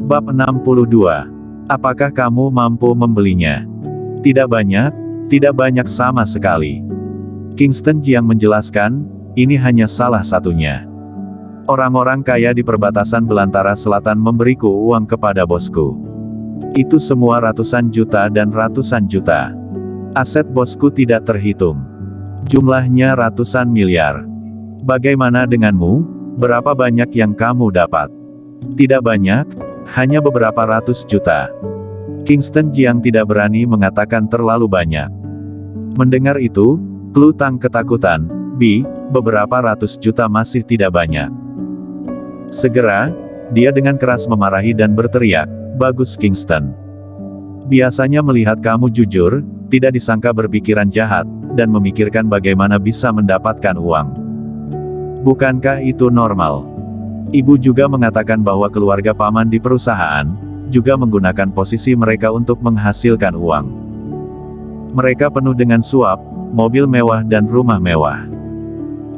Bab 62. Apakah kamu mampu membelinya? Tidak banyak sama sekali. Kingston Jiang menjelaskan, ini hanya salah satunya. Orang-orang kaya di perbatasan belantara selatan memberiku uang kepada bosku. Itu semua ratusan juta dan ratusan juta. Aset bosku tidak terhitung. Jumlahnya ratusan miliar. Bagaimana denganmu? Berapa banyak yang kamu dapat? Tidak banyak, hanya beberapa ratus juta. Kingston Jiang tidak berani mengatakan terlalu banyak. Mendengar itu, Klu Tang ketakutan, beberapa ratus juta masih tidak banyak. Segera, dia dengan keras memarahi dan berteriak, bagus Kingston. Biasanya melihat kamu jujur, tidak disangka berpikiran jahat, dan memikirkan bagaimana bisa mendapatkan uang. Bukankah itu normal? Ibu juga mengatakan bahwa keluarga paman di perusahaan, juga menggunakan posisi mereka untuk menghasilkan uang. Mereka penuh dengan suap, mobil mewah dan rumah mewah.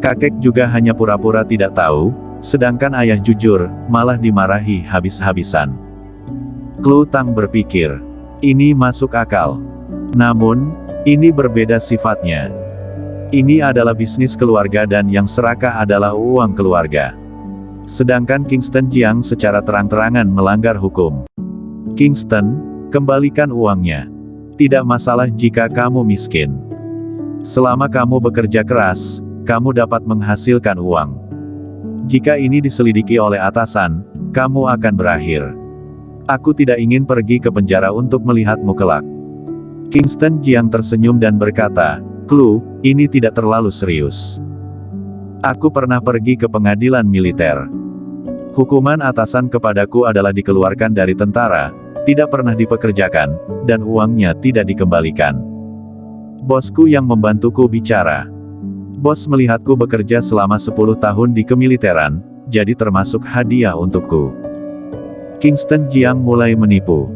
Kakek juga hanya pura-pura tidak tahu, sedangkan ayah jujur, malah dimarahi habis-habisan. Klu Tang berpikir, ini masuk akal. Namun, ini berbeda sifatnya. Ini adalah bisnis keluarga dan yang serakah adalah uang keluarga. Sedangkan Kingston Jiang secara terang-terangan melanggar hukum. Kingston, kembalikan uangnya. Tidak masalah jika kamu miskin. Selama kamu bekerja keras, kamu dapat menghasilkan uang. Jika ini diselidiki oleh atasan, kamu akan berakhir. Aku tidak ingin pergi ke penjara untuk melihatmu kelak. Kingston Jiang tersenyum dan berkata, Klu, ini tidak terlalu serius. Aku pernah pergi ke pengadilan militer. Hukuman atasan kepadaku adalah dikeluarkan dari tentara, tidak pernah dipekerjakan, dan uangnya tidak dikembalikan. Bosku yang membantuku bicara. Bos melihatku bekerja selama 10 tahun di kemiliteran, jadi termasuk hadiah untukku. Kingston Jiang mulai menipu.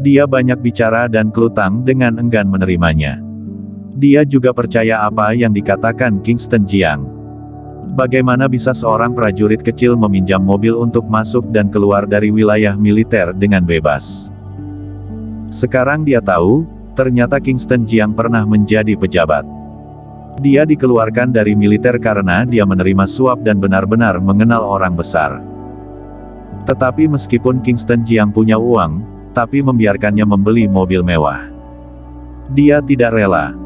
Dia banyak bicara dan Klu Tang dengan enggan menerimanya. Dia juga percaya apa yang dikatakan Kingston Jiang. Bagaimana bisa seorang prajurit kecil meminjam mobil untuk masuk dan keluar dari wilayah militer dengan bebas? Sekarang dia tahu, ternyata Kingston Jiang pernah menjadi pejabat. Dia dikeluarkan dari militer karena dia menerima suap dan benar-benar mengenal orang besar. Tetapi meskipun Kingston Jiang punya uang, tapi membiarkannya membeli mobil mewah. Dia tidak rela.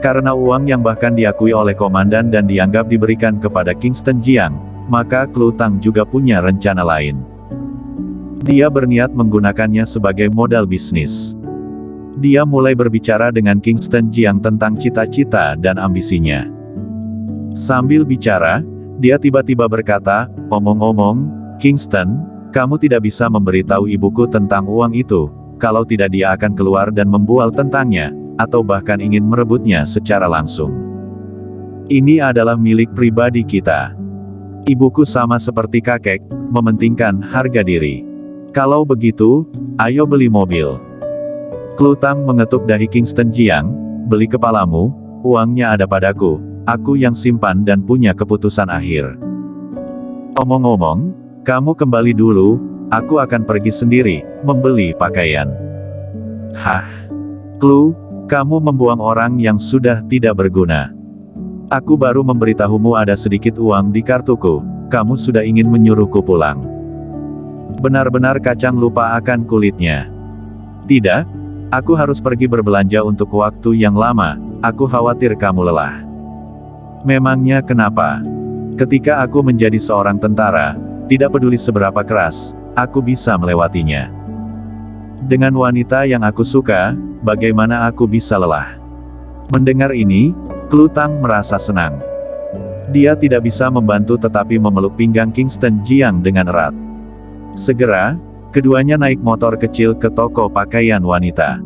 Karena uang yang bahkan diakui oleh komandan dan dianggap diberikan kepada Kingston Jiang, maka Klu Tang juga punya rencana lain. Dia berniat menggunakannya sebagai modal bisnis. Dia mulai berbicara dengan Kingston Jiang tentang cita-cita dan ambisinya. Sambil bicara, dia tiba-tiba berkata, omong-omong, Kingston, kamu tidak bisa memberitahu ibuku tentang uang itu, kalau tidak dia akan keluar dan membual tentangnya, atau bahkan ingin merebutnya secara langsung. Ini adalah milik pribadi kita. Ibuku sama seperti kakek, mementingkan harga diri. Kalau begitu, ayo beli mobil. Klu Tang mengetuk dahi Kingston Jiang, beli kepalamu, uangnya ada padaku, aku yang simpan dan punya keputusan akhir. Omong-omong, kamu kembali dulu, aku akan pergi sendiri, membeli pakaian. Hah? Klu, kamu membuang orang yang sudah tidak berguna. Aku baru memberitahumu ada sedikit uang di kartuku, kamu sudah ingin menyuruhku pulang. Benar-benar kacang lupa akan kulitnya. Tidak, aku harus pergi berbelanja untuk waktu yang lama, aku khawatir kamu lelah. Memangnya kenapa? Ketika aku menjadi seorang tentara, tidak peduli seberapa keras, aku bisa melewatinya. Dengan wanita yang aku suka, bagaimana aku bisa lelah? Mendengar ini, Klu Tang merasa senang. Dia tidak bisa membantu tetapi memeluk pinggang Kingston Jiang dengan erat. Segera, keduanya naik motor kecil ke toko pakaian wanita.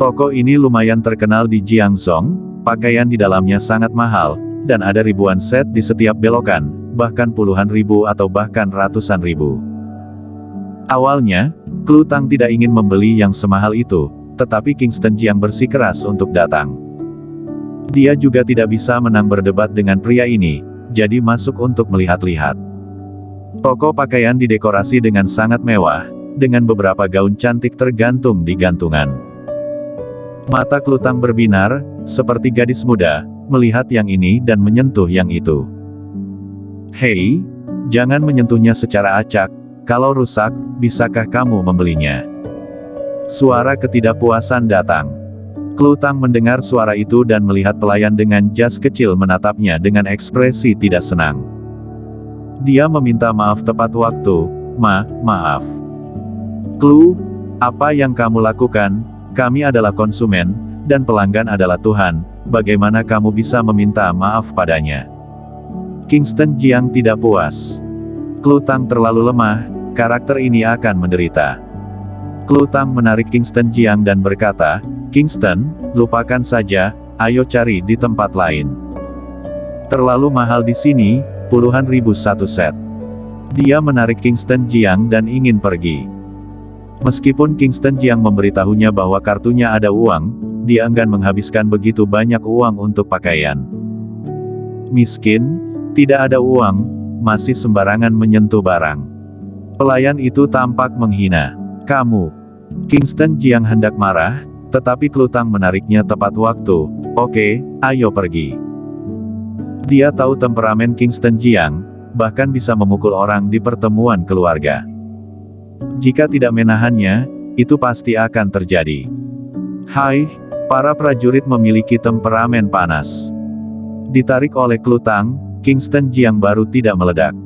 Toko ini lumayan terkenal di Jiangzhou, pakaian di dalamnya sangat mahal, dan ada ribuan set di setiap belokan, bahkan puluhan ribu atau bahkan ratusan ribu. Awalnya, Klu Tang tidak ingin membeli yang semahal itu, tetapi Kingston Jiang bersikeras untuk datang. Dia juga tidak bisa menang berdebat dengan pria ini, jadi masuk untuk melihat-lihat. Toko pakaian didekorasi dengan sangat mewah, dengan beberapa gaun cantik tergantung di gantungan. Mata Klutang berbinar, seperti gadis muda, melihat yang ini dan menyentuh yang itu. Hei, jangan menyentuhnya secara acak, kalau rusak, bisakah kamu membelinya? Suara ketidakpuasan datang. Klutang mendengar suara itu dan melihat pelayan dengan jas kecil menatapnya dengan ekspresi tidak senang. Dia meminta maaf tepat waktu, maaf. Klu, apa yang kamu lakukan? Kami adalah konsumen, dan pelanggan adalah Tuhan, bagaimana kamu bisa meminta maaf padanya? Kingston Jiang tidak puas. Klutang terlalu lemah, karakter ini akan menderita. Klutang menarik Kingston Jiang dan berkata, Kingston, lupakan saja, ayo cari di tempat lain. Terlalu mahal di sini, puluhan ribu satu set. Dia menarik Kingston Jiang dan ingin pergi. Meskipun Kingston Jiang memberitahunya bahwa kartunya ada uang, dia enggan menghabiskan begitu banyak uang untuk pakaian. Miskin, tidak ada uang, masih sembarangan menyentuh barang. Pelayan itu tampak menghina. Kamu. Kingston Jiang hendak marah, tetapi Klutang menariknya tepat waktu. Oke, ayo pergi. Dia tahu temperamen Kingston Jiang, bahkan bisa memukul orang di pertemuan keluarga. Jika tidak menahannya, itu pasti akan terjadi. Hai, para prajurit memiliki temperamen panas. Ditarik oleh Klutang, Kingston Jiang baru tidak meledak.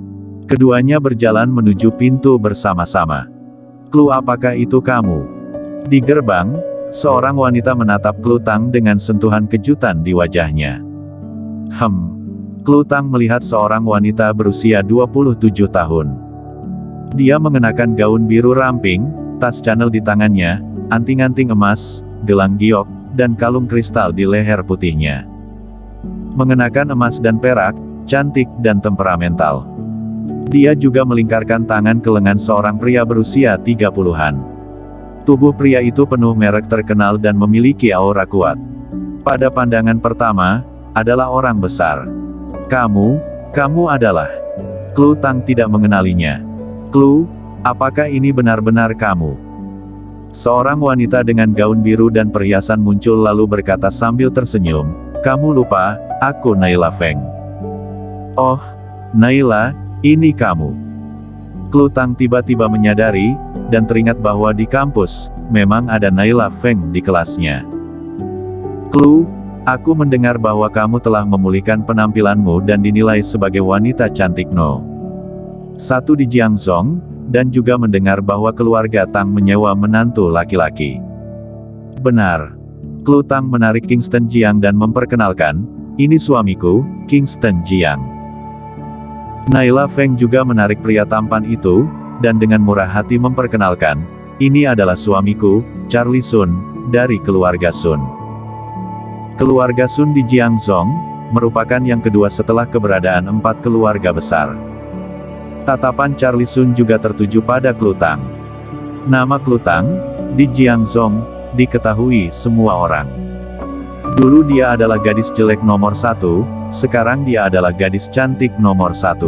Keduanya berjalan menuju pintu bersama-sama. Klu, apakah itu kamu? Di gerbang, seorang wanita menatap Klutang dengan sentuhan kejutan di wajahnya. Klutang melihat seorang wanita berusia 27 tahun. Dia mengenakan gaun biru ramping, tas Chanel di tangannya, anting-anting emas, gelang giok, dan kalung kristal di leher putihnya. Mengenakan emas dan perak, cantik dan temperamental. Dia juga melingkarkan tangan ke lengan seorang pria berusia 30-an. Tubuh pria itu penuh merek terkenal dan memiliki aura kuat. Pada pandangan pertama, adalah orang besar. Kamu adalah. Klutang tidak mengenalinya. Klu, apakah ini benar-benar kamu? Seorang wanita dengan gaun biru dan perhiasan muncul lalu berkata sambil tersenyum, kamu lupa, aku Naila Feng. Oh, Naila, ini kamu. Klutang tiba-tiba menyadari, dan teringat bahwa di kampus, memang ada Naila Feng di kelasnya. Klu, aku mendengar bahwa kamu telah memulihkan penampilanmu dan dinilai sebagai wanita cantik No. 1 di Jiangzhou, dan juga mendengar bahwa keluarga Tang menyewa menantu laki-laki. Benar. Klutang menarik Kingston Jiang dan memperkenalkan, ini suamiku, Kingston Jiang. Naila Feng juga menarik pria tampan itu, dan dengan murah hati memperkenalkan, ini adalah suamiku, Charlie Sun, dari keluarga Sun. Keluarga Sun di Jiangzhou, merupakan yang kedua setelah keberadaan 4 keluarga besar. Tatapan Charlie Sun juga tertuju pada Klutang. Nama Klutang, di Jiangzhou, diketahui semua orang. Dulu dia adalah gadis jelek nomor 1, sekarang dia adalah gadis cantik nomor 1.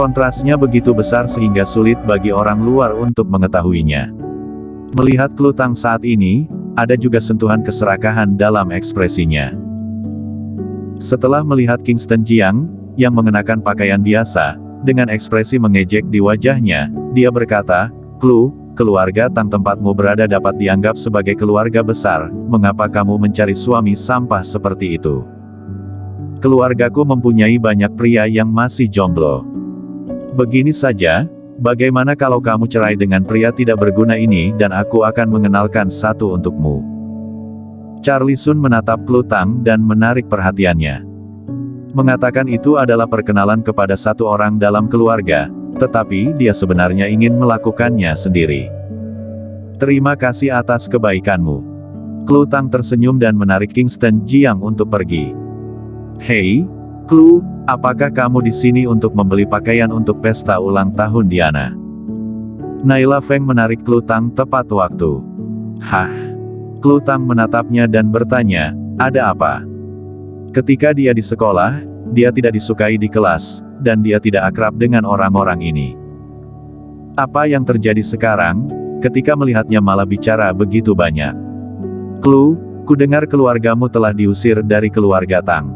Kontrasnya begitu besar sehingga sulit bagi orang luar untuk mengetahuinya. Melihat Klutang saat ini, ada juga sentuhan keserakahan dalam ekspresinya. Setelah melihat Kingston Jiang, yang mengenakan pakaian biasa, dengan ekspresi mengejek di wajahnya, dia berkata, Klu, keluarga Tang tempatmu berada dapat dianggap sebagai keluarga besar, mengapa kamu mencari suami sampah seperti itu? Keluargaku mempunyai banyak pria yang masih jomblo. Begini saja, bagaimana kalau kamu cerai dengan pria tidak berguna ini dan aku akan mengenalkan satu untukmu. Charlie Sun menatap Klutang dan menarik perhatiannya. Mengatakan itu adalah perkenalan kepada satu orang dalam keluarga, tetapi dia sebenarnya ingin melakukannya sendiri. Terima kasih atas kebaikanmu. Klutang tersenyum dan menarik Kingston Jiang untuk pergi. Hei, Klu, apakah kamu di sini untuk membeli pakaian untuk pesta ulang tahun Diana? Naila Feng menarik Klutang tepat waktu. Hah? Klutang menatapnya dan bertanya, ada apa? Ketika dia di sekolah, dia tidak disukai di kelas, dan dia tidak akrab dengan orang-orang ini. Apa yang terjadi sekarang, ketika melihatnya malah bicara begitu banyak? Clue, kudengar keluargamu telah diusir dari keluarga Tang.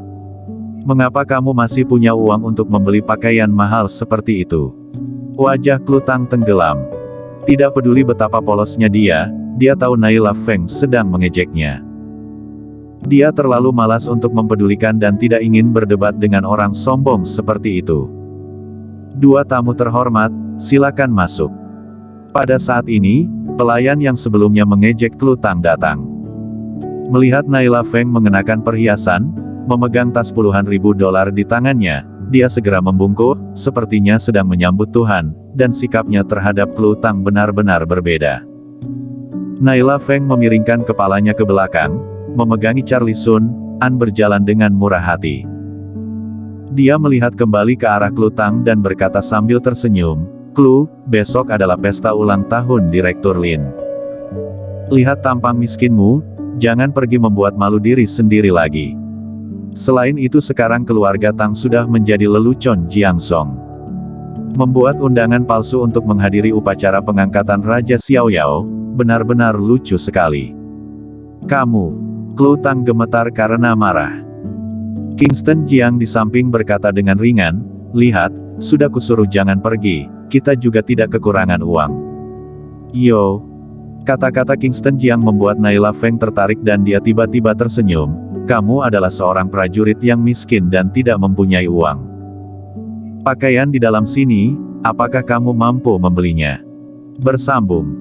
Mengapa kamu masih punya uang untuk membeli pakaian mahal seperti itu? Wajah Clue Tang tenggelam. Tidak peduli betapa polosnya dia tahu Naila Feng sedang mengejeknya. Dia terlalu malas untuk mempedulikan dan tidak ingin berdebat dengan orang sombong seperti itu. Dua tamu terhormat, silakan masuk. Pada saat ini, pelayan yang sebelumnya mengejek Clue Tang datang. Melihat Naila Feng mengenakan perhiasan, memegang tas puluhan ribu dolar di tangannya, dia segera membungkuk, sepertinya sedang menyambut Tuhan, dan sikapnya terhadap Clue Tang benar-benar berbeda. Naila Feng memiringkan kepalanya ke belakang, memegangi Charlie Sun, An berjalan dengan murah hati. Dia melihat kembali ke arah Clue Tang dan berkata sambil tersenyum, "Clue, besok adalah pesta ulang tahun Direktur Lin. Lihat tampang miskinmu, jangan pergi membuat malu diri sendiri lagi. Selain itu sekarang keluarga Tang sudah menjadi lelucon Jiangzhong. Membuat undangan palsu untuk menghadiri upacara pengangkatan Raja Xiaoyao, benar-benar lucu sekali." "Kamu..." Clue Tang gemetar karena marah. Kingston Jiang di samping berkata dengan ringan, "Lihat, sudah kusuruh jangan pergi, kita juga tidak kekurangan uang." "Yo." Kata-kata Kingston Jiang membuat Naila Feng tertarik dan dia tiba-tiba tersenyum, "Kamu adalah seorang prajurit yang miskin dan tidak mempunyai uang. Pakaian di dalam sini, apakah kamu mampu membelinya?" Bersambung.